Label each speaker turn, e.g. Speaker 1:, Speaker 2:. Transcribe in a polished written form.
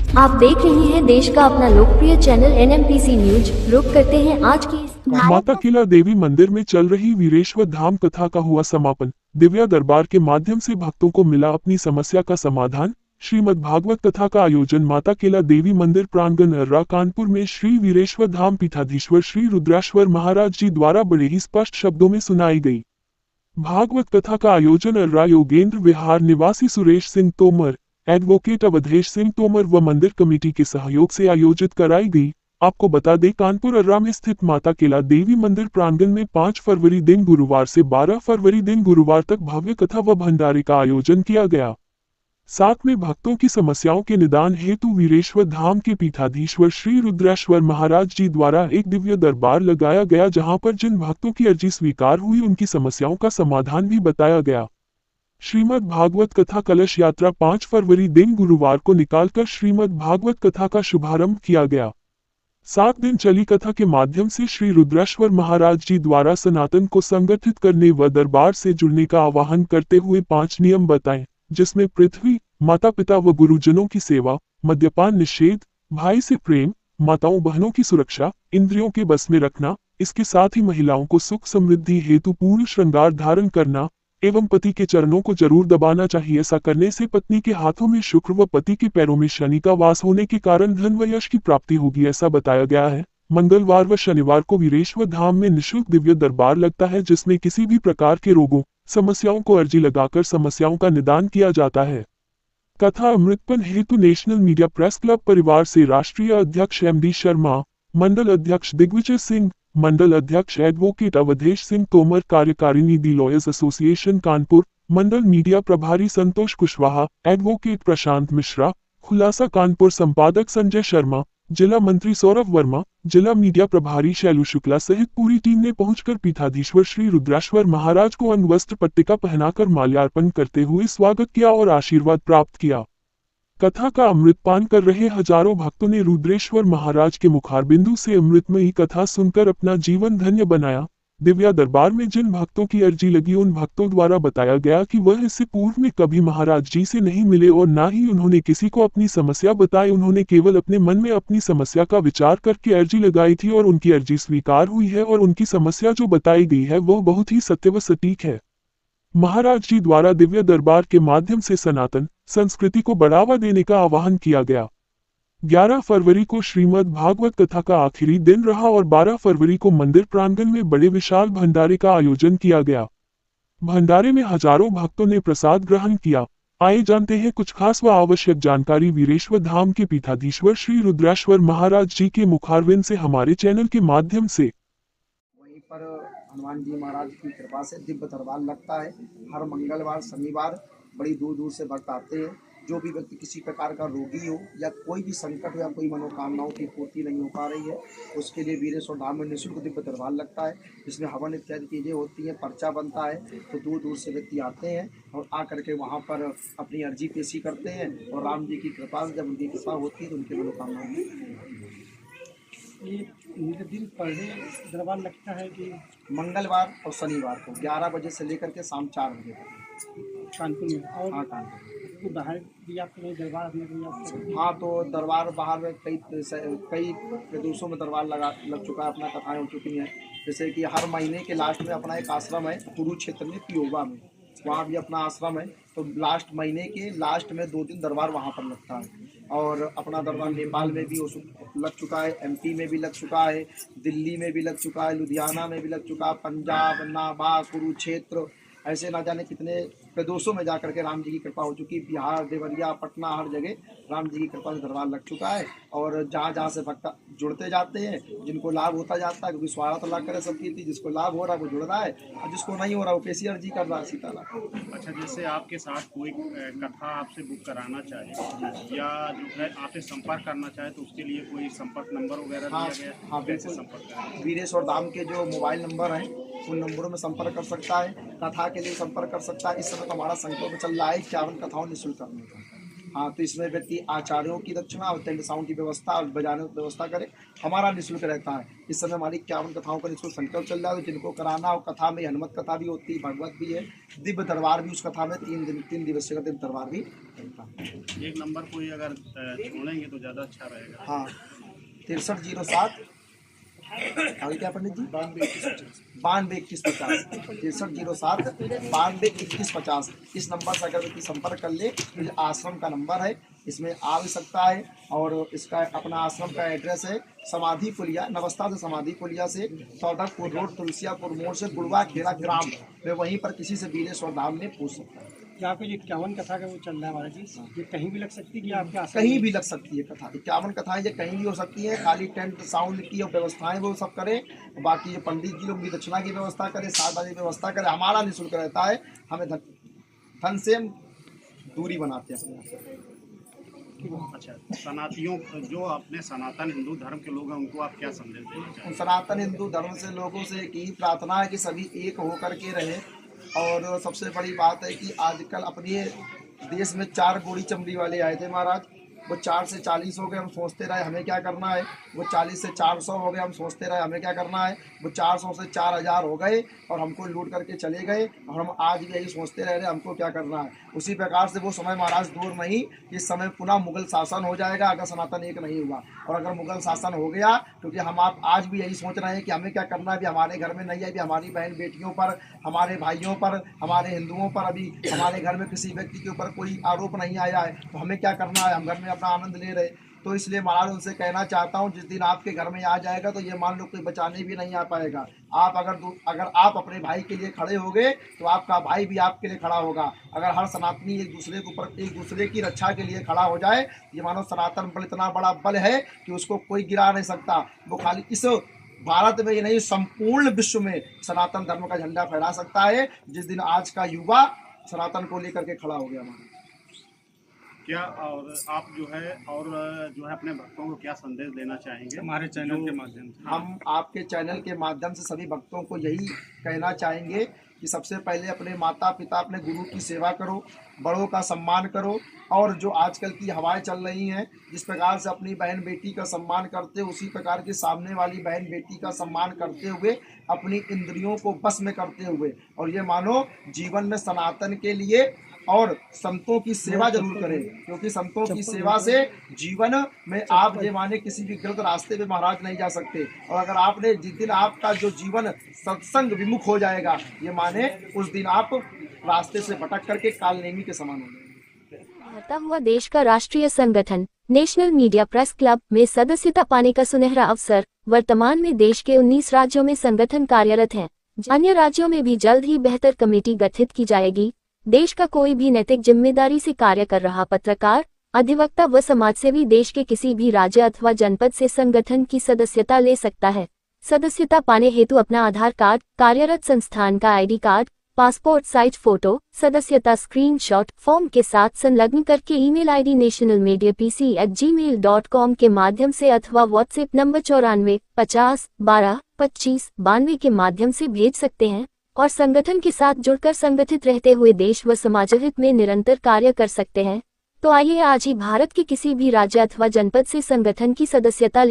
Speaker 1: आप देख रहे हैं देश का अपना लोकप्रिय चैनल एनएमपीसी न्यूज। रुक करते हैं आज की
Speaker 2: माता किला देवी मंदिर में चल रही वीरेश्वर धाम कथा का हुआ समापन। दिव्या दरबार के माध्यम से भक्तों को मिला अपनी समस्या का समाधान। श्रीमद् भागवत कथा का आयोजन माता किला देवी मंदिर प्रांगण अर्रा कानपुर में श्री वीरेश्वर धाम पीठाधीश्वर श्री रुद्रेश्वर महाराज जी द्वारा बड़े ही स्पष्ट शब्दों में सुनाई गई। भागवत कथा का आयोजन अर्रा योगेंद्र विहार निवासी सुरेश सिंह तोमर, एडवोकेट अवधेश सिंह तोमर व मंदिर कमेटी के सहयोग से आयोजित कराई गई। आपको बता दें, कानपुर अर्रा में स्थित माता किला देवी मंदिर प्रांगण में 5 फरवरी दिन गुरुवार से 12 फरवरी दिन गुरुवार तक भव्य कथा व भंडारे का आयोजन किया गया। साथ में भक्तों की समस्याओं के निदान हेतु वीरेश्वर धाम के पीठाधीश्वर श्री रुद्रेश्वर महाराज जी द्वारा एक दिव्य दरबार लगाया गया, जहां पर जिन भक्तों की अर्जी स्वीकार हुई उनकी समस्याओं का समाधान भी बताया गया। श्रीमद् भागवत कथा कलश यात्रा 5 फरवरी दिन गुरुवार को निकालकर श्रीमद् भागवत कथा का शुभारंभ किया गया। 7 दिन चली कथा के माध्यम से श्री रुद्रेश्वर महाराज जी द्वारा सनातन को संगठित करने व दरबार से जुड़ने का आह्वान करते हुए 5 नियम बताएं, जिसमें पृथ्वी, माता पिता व गुरुजनों की सेवा, मद्यपान निषेध, भाई से प्रेम, माताओं बहनों की सुरक्षा, इंद्रियों के बस में रखना, इसके साथ ही महिलाओं को सुख समृद्धि हेतु पूर्ण श्रृंगार धारण करना एवं पति के चरणों को जरूर दबाना चाहिए। ऐसा करने से पत्नी के हाथों में शुक्र व पति के पैरों में शनि का वास होने के कारण धन व यश की प्राप्ति होगी, ऐसा बताया गया है। मंगलवार व शनिवार को वीरेश्वर धाम में निःशुल्क दिव्य दरबार लगता है, जिसमें किसी भी प्रकार के रोगों समस्याओं को अर्जी लगाकर समस्याओं का निदान किया जाता है। कथा अमृतपन हेतु नेशनल मीडिया प्रेस क्लब परिवार से राष्ट्रीय अध्यक्ष एमडी शर्मा, मंडल अध्यक्ष दिग्विजय सिंह, मंडल अध्यक्ष एडवोकेट अवधेश सिंह तोमर, कार्यकारिणी दी लॉयर्स एसोसिएशन कानपुर, मंडल मीडिया प्रभारी संतोष कुशवाहा, एडवोकेट प्रशांत मिश्रा, खुलासा कानपुर संपादक संजय शर्मा, जिला मंत्री सौरभ वर्मा, जिला मीडिया प्रभारी शैलू शुक्ला सहित पूरी टीम ने पहुंचकर पीठाधीश्वर श्री रुद्रेश्वर महाराज को अंगवस्त्र पट्टिका पहनाकर माल्यार्पण करते हुए स्वागत किया और आशीर्वाद प्राप्त किया। कथा का अमृतपान कर रहे हजारों भक्तों ने रुद्रेश्वर महाराज के मुखारबिंदु से अमृतमयी कथा सुनकर अपना जीवन धन्य बनाया। दिव्या दरबार में जिन भक्तों की अर्जी लगी, उन भक्तों द्वारा बताया गया कि वह इससे पूर्व में कभी महाराज जी से नहीं मिले और ना ही उन्होंने किसी को अपनी समस्या बताई। उन्होंने केवल अपने मन में अपनी समस्या का विचार करके अर्जी लगाई थी और उनकी अर्जी स्वीकार हुई है और उनकी समस्या जो बताई गई है वह बहुत ही सत्य व सटीक है। महाराज जी द्वारा दिव्य दरबार के माध्यम से सनातन संस्कृति को बढ़ावा देने का आह्वान किया गया। 11 फरवरी को श्रीमद् भागवत कथा का आखिरी दिन रहा और 12 फरवरी को मंदिर प्रांगण में बड़े विशाल भंडारे का आयोजन किया गया। भंडारे में हजारों भक्तों ने प्रसाद ग्रहण किया। आइए जानते हैं कुछ खास व आवश्यक जानकारी वीरेश्वर धाम के पीठाधीश्वर श्री रुद्रेश्वर महाराज जी के मुखारविंद से हमारे चैनल के माध्यम से।
Speaker 3: वहीं पर हनुमान जी महाराज की कृपा से दिव्य दरबार लगता है। हर मंगलवार शनिवार बड़ी दूर दूर से भक्त आते हैं। जो भी व्यक्ति किसी प्रकार का रोगी हो या कोई भी संकट हो या कोई मनोकामनाओं की पूर्ति नहीं हो पा रही है, उसके लिए वीरेश्वर धाम में निःशुल्क दिव्य दरबार लगता है, जिसमें हवन इत्यादि चीज़ें होती हैं, पर्चा बनता है। तो दूर दूर से व्यक्ति आते हैं और आकर के वहाँ पर अपनी अर्जी पेशी करते हैं और राम जी की कृपा से जब उनकी कृपा होती है तो उनकी मनोकामनाओं
Speaker 4: ये दिन पहले दरबार लगता है कि
Speaker 3: मंगलवार और शनिवार को 11 बजे से लेकर के शाम 4 बजे तक
Speaker 4: कानपुर में। और
Speaker 3: हाँ कानपुर
Speaker 4: तो बाहर भी आपके नहीं दरबार अपने भी आपके
Speaker 3: हाँ, तो दरबार बाहर में कई प्रदेशों में दरबार लग चुका है, अपना कथाएं हो चुकी हैं। जैसे कि हर महीने के लास्ट में अपना एक आश्रम है कुरुक्षेत्र में पियोबा में, वहाँ भी अपना आश्रम है। तो लास्ट महीने के लास्ट में 2 दिन दरबार वहाँ पर लगता है। और अपना दरबार नेपाल में भी लग चुका है, एमपी में भी लग चुका है, दिल्ली में भी लग चुका है, लुधियाना में भी लग चुका है, पंजाब, नाभा, कुरुक्षेत्र, ऐसे ना जाने कितने प्रदेशों में जाकर के राम जी की कृपा हो चुकी। बिहार, देवरिया, पटना, हर जगह राम जी की कृपा से दरबार लग चुका है। और जहाँ जहाँ से भक्त जुड़ते जाते हैं, जिनको लाभ होता जाता है, क्योंकि स्वागत अल्लाह करे सबकी थी, जिसको लाभ हो रहा है वो जुड़ रहा है और जिसको नहीं हो रहा वो कैसी अर्जी कर रहा है सीताराम।
Speaker 5: अच्छा, जैसे आपके साथ कोई कथा आपसे बुक कराना चाहे या जो है आपसे संपर्क करना चाहे तो उसके लिए कोई संपर्क नंबर वगैरह
Speaker 3: हाँ
Speaker 5: दिया गया?
Speaker 3: हाँ,
Speaker 5: कैसे
Speaker 3: बिल्कुल।
Speaker 5: संपर्क करें?
Speaker 3: वीरेश्वर धाम के जो मोबाइल नंबर हैं उन नंबरों में संपर्क कर सकता है। कथा के लिए संपर्क कर सकता है। इस समय तो हमारा संकल्प चल रहा है 51 कथाओं निःशुल्क करने का। हाँ, तो इसमें व्यक्ति आचार्यों की दक्षिणा और टेंट साउंड की व्यवस्था और बजाने की व्यवस्था करे, हमारा निःशुल्क रहता है। इस समय हमारी 51 कथाओं का निःशुल्क संकल्प चल रहा है, तो जिनको कराना हो, कथा में हनुमत कथा भी होती है, भागवत भी है, दिव्य दरबार भी उस कथा में 3 दिवसीय का दिव्य दरबार भी चलता है।
Speaker 5: एक नंबर कोई अगर छोड़ेंगे तो ज़्यादा अच्छा रहेगा।
Speaker 3: हाँ, 6307 आगे क्या पंडित जी 922150 6307 922150 इस नंबर से अगर व्यक्ति संपर्क कर ले तो ये आश्रम का नंबर है, इसमें आ भी सकता है। और इसका अपना आश्रम का एड्रेस है समाधि पुलिया, नवस्था से समाधि पुलिया से सौदकपुर रोड, तुलसियापुर मोड़ से गुड़वा खेड़ा ग्राम में, वहीं पर किसी से बीरेश्वर धाम में पूछ सकता है।
Speaker 4: यहाँ पे जो 51 कथा का वो चल रहा है महाराज जी, ये कहीं भी लग सकती है कि आपके आश्रम
Speaker 3: कहीं
Speaker 4: में?
Speaker 3: भी लग सकती है कथा, 51 कथाएं ये कहीं भी हो सकती है। खाली टेंट साउंड की और व्यवस्थाएं वो सब करें, बाकी ये पंडित जी लोग भी दक्षिणा की व्यवस्था करें, 7 बजे व्यवस्था करें, हमारा निःशुल्क रहता है। हमें धन से हम दूरी बनाते हैं अपने यहाँ से।
Speaker 5: अच्छा, सनातियों जो अपने सनातन हिंदू धर्म के लोग हैं उनको आप क्या संदेश देना चाहेंगे?
Speaker 3: सनातन हिंदू धर्म से लोगों से एक ही प्रार्थना है कि सभी एक होकर के रहे। और सबसे बड़ी बात है कि आजकल अपने देश में 4 गोरी चमड़ी वाले आए थे महाराज, वो 4 से 40 हो गए, हम सोचते रहे हमें क्या करना है। वो 40 से 400 हो गए, हम सोचते रहे हमें क्या करना है। वो 400 से 4000 हो गए और हमको लूट करके चले गए, और हम आज भी यही सोचते रह रहे हमको क्या करना है। उसी प्रकार से वो समय महाराज दूर नहीं, इस समय पुनः मुगल शासन हो जाएगा अगर सनातन एक नहीं हुआ। और अगर मुगल शासन हो गया, क्योंकि हम आप आज भी यही सोच रहे हैं कि हमें क्या करना है। अभी हमारे घर में नहीं है, अभी हमारी बहन बेटियों पर, हमारे भाइयों पर, हमारे हिंदुओं पर अभी हमारे घर में किसी व्यक्ति के ऊपर कोई आरोप नहीं आया है, तो हमें क्या करना है। हम घर में अपना आनंद ले रहे। तो इसलिए महाराज उनसे कहना चाहता हूँ, जिस दिन आपके घर में आ जाएगा तो ये मान लो कोई बचाने भी नहीं आ पाएगा। आप अगर आप अपने भाई के लिए खड़े होगे तो आपका भाई भी आपके लिए खड़ा होगा। अगर हर सनातनी एक दूसरे के ऊपर, एक दूसरे की रक्षा के लिए खड़ा हो जाए, ये मानो सनातन बल इतना बड़ा बल है कि उसको कोई गिरा नहीं सकता। वो खाली इस भारत में ही नहीं, संपूर्ण विश्व में सनातन धर्म का झंडा फहरा सकता है, जिस दिन आज का युवा सनातन को लेकर के खड़ा हो गया हमारा।
Speaker 5: क्या और आप जो है अपने भक्तों को क्या संदेश देना चाहेंगे
Speaker 4: हमारे चैनल के माध्यम से?
Speaker 3: हम आपके चैनल के माध्यम से सभी भक्तों को यही कहना चाहेंगे कि सबसे पहले अपने माता पिता, अपने गुरु की सेवा करो, बड़ों का सम्मान करो। और जो आजकल की हवाएं चल रही हैं, जिस प्रकार से अपनी बहन बेटी का सम्मान करते, उसी प्रकार के सामने वाली बहन बेटी का सम्मान करते हुए, अपनी इंद्रियों को बस में करते हुए, और ये मानो जीवन में सनातन के लिए और संतों की सेवा जरूर करें, क्योंकि संतों की सेवा से जीवन में आप ये माने किसी भी गलत रास्ते पे महाराज नहीं जा सकते। और अगर आपने जिस दिन आपका जो जीवन सत्संग विमुख हो जाएगा, ये माने उस दिन आप रास्ते से भटक करके कालनेमी के समान हो जाएंगे।
Speaker 1: बढ़ता हुआ देश का राष्ट्रीय संगठन नेशनल मीडिया प्रेस क्लब में सदस्यता पाने का सुनहरा अवसर। वर्तमान में देश के 19 राज्यों में संगठन कार्यरत है। अन्य राज्यों में भी जल्द ही बेहतर कमेटी गठित की जाएगी। देश का कोई भी नैतिक जिम्मेदारी से कार्य कर रहा पत्रकार, अधिवक्ता व समाजसेवी देश के किसी भी राज्य अथवा जनपद से संगठन की सदस्यता ले सकता है। सदस्यता पाने हेतु अपना आधार कार्ड, कार्यरत संस्थान का ID card, passport size photo, सदस्यता स्क्रीनशॉट फॉर्म के साथ संलग्न करके ईमेल आईडी nationalmediapc@gmail.com के माध्यम से अथवा व्हाट्सएप नंबर 94 50 12 25 92 के माध्यम से भेज सकते हैं और संगठन के साथ जुड़कर संगठित रहते हुए देश व समाजहित में निरंतर कार्य कर सकते हैं। तो आइए आज ही भारत के किसी भी राज्य अथवा जनपद से संगठन की सदस्यता लें।